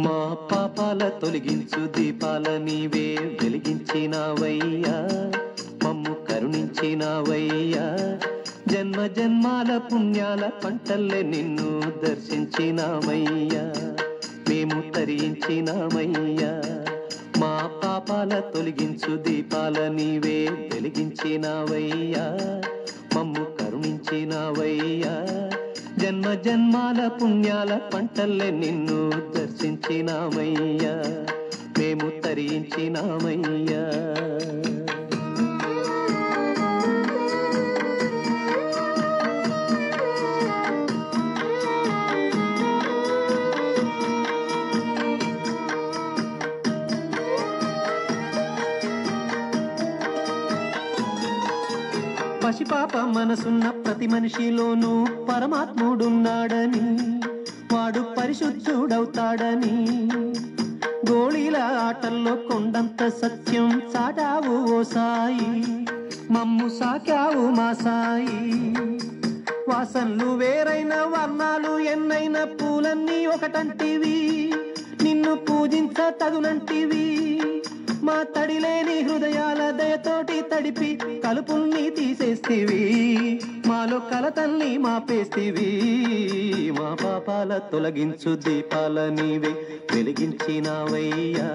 మా పాపాల తొలగించు దీపాల నీవే వెలిగించినావయ్యా, మమ్ము కరుణించినావయ్యా. జన్మ జన్మాల పుణ్యాల పంటల్లే నిన్ను దర్శించినామయ్యా, మేము తరించినామయ్యా. మా పాపాల తొలగించు దీపాల నీవే వెలిగించినావయ్యా, మమ్ము కరుణించినావయ్యా. జన్మ జన్మాల పుణ్యాల పంటల్లే నిన్ను దర్శించినామయ్యా, మేము తరించినామయ్యా. పసిపాప మనసున్న ప్రతి మనిషిలోనూ పరమాత్ముడున్నాడని, వాడు పరిశుద్ధుడవుతాడని, గోళీల ఆటల్లో కొండంత సత్యం చాటావు ఓ సాయి, మమ్ము సాకావు మా సాయి. వాసనలు వేరైన వర్ణాలు ఎన్నైన పూలన్నీ ఒకటంటివి, నిన్ను పూజించ తగునంటివి. మా తడిలేని హృదయాల దయతోటి తడిపి కలుపుల్ని తీసేస్తివి, మాలో కలతల్ని మాపేస్తివి. మా పాపాల తొలగించు దీపాల నీవే వెలిగించినావయ్యా,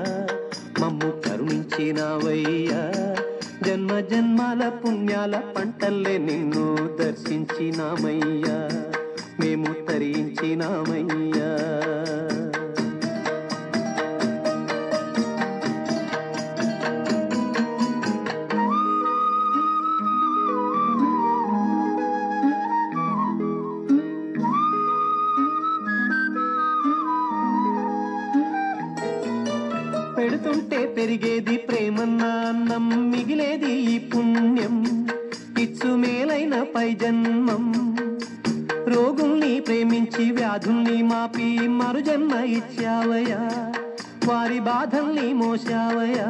మమ్ము కరుణించినావయ్యా. జన్మ జన్మాల పుణ్యాల పంటల్లే నిన్ను దర్శించినామయ్యా, మేము తరించినామయ్యా. పెడుతుంటే పెరిగేది ప్రేమన్న అన్నం, మిగిలేది ఈ పుణ్యం, ఇచ్చు మేలైన పై జన్మం. రోగుల్ని ప్రేమించి వ్యాధుల్ని మాపి మరు జన్మ ఇచ్చావయ్యా, వారి బాధల్ని మోసావయ్యా.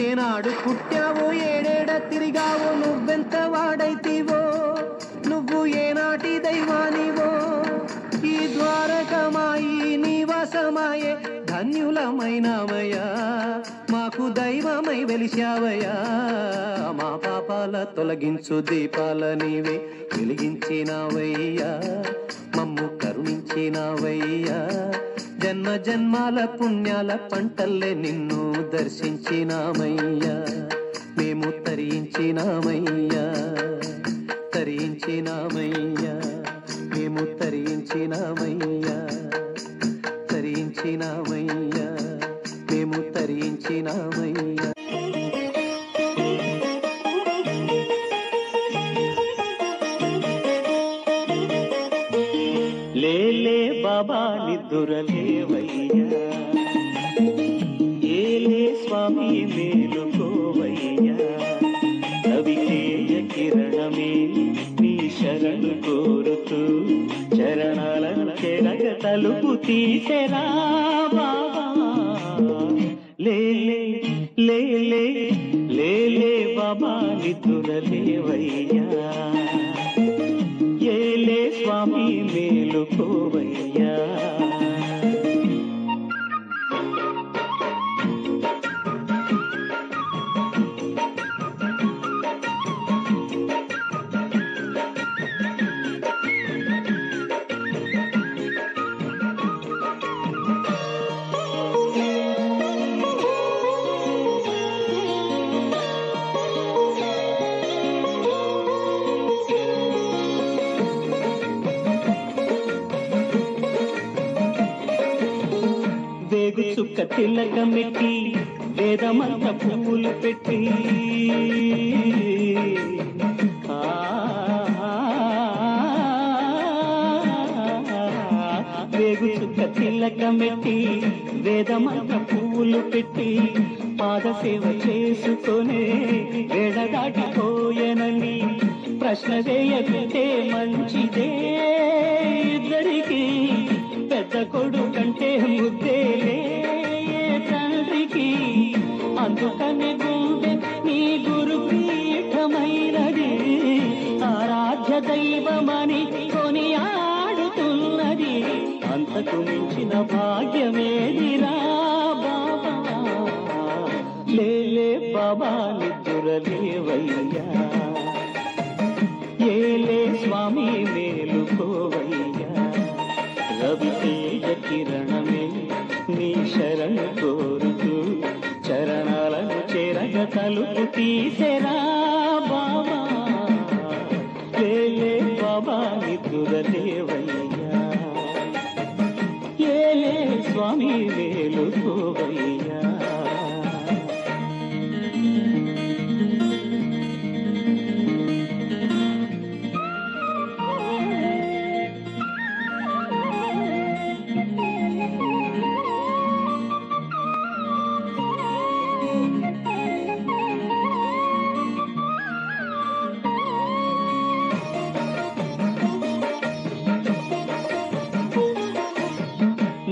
ఏనాడు పుట్టావో ఏడేడ తిరిగావో, నువ్వెంత వాడైతివో, నువ్వు ఏనాటి దైవానివో. ఈ ద్వారకమాయి నివాసమాయే ధన్యులమైనవయ్యా, మాకు దైవమై వెలిశావయ్యా. మా పాపాల తొలగించు దీపాల నీవే వెలిగించినావయ్యా, మమ్ము కరుణించినావయ్యా. జన్మ జన్మాల పుణ్యాల పంటల్లే నిన్ను దర్శించినామయ్యా, మేము తరించినామయ్యా, తరించినామయ్యా, మేము తరించినామయ్యా, తరించినామయ్యా, మేము తరించినామయ్యా. లేలే బాబా నిద్దురలేవయ్యా, ఏలే స్వామి మేలుకోవయ్యా. రవితేజ కిరణమే నీ శరణు కోరుతూ, చరణాలను చెరగ తలుపు తీసెరా బాబా. లేలే లేలే లేలే బాబా నిద్దురలేవయ్యా, ఏలే స్వామి మేలుకోవయ్యా. వేగు చుక్క తిలకమెట్టి వేదమంత పువ్వులు పెట్టి, వేగు చుక్క తిలకమెట్టి వేదమంత పువ్వులు పెట్టి, పాదసేవ చేసుకొనే వేడ దాటిపోయేనని ప్రశ్న వేయకుంటే మంచిదే. ఇద్దరికి పెద్ద కొడుకంటే ముద్దేలే తండ్రికి, అందుకని గుండె నీ గురు పీఠమైనది, ఆరాధ్య దైవమని కొనియాడుతున్నది. అంతకు మించిన భాగ్యమేదిరా బాబా లేలే బాబా నిద్దురలేవయ్యా ఏలే స్వామి మేలుకోవయ్యా రవితేజ కిరణమే నీ శరణు కోరుతూ చరణాలను చేరగ తలుపు తీసెరా బాబా లేలే బాబా నిద్దురలేవయ్యా ఏలే స్వామి మేలుకోవయ్యా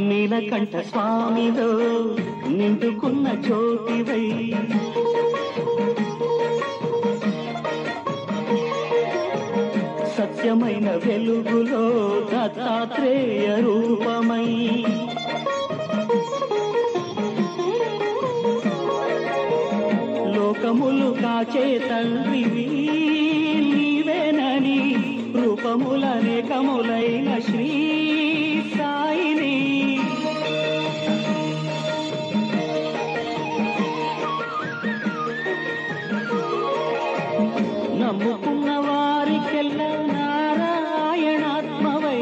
నీలకంఠ స్వామిలో నిండుకున్న జ్యోతివై సత్యమైన వెలుగులో దత్తాత్రేయ రూపమై లోకములు కాచే తండ్రివి నీవేనని రూపములనేకములైన శ్రీ సాయిని నమ్ముకున్న వారికెల్ల నారాయణాత్మవై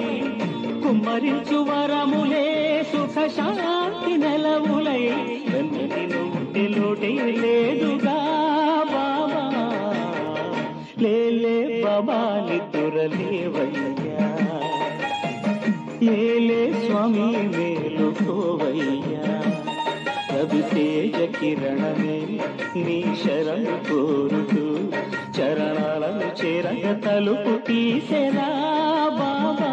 కుమ్మరించు వరములే సుఖ శాంతి నెలవులై వెన్నటి నుండి లోటే లేదుగా బాబా లేలే బాబా నిద్దురలేవయ్యా ఏలే స్వామి మేలుకోవయ్యా రవితేజ కిరణమే నీ శరణు కోరుతూ చరణాలను చేరగ తలుపు తీసెరా బాబా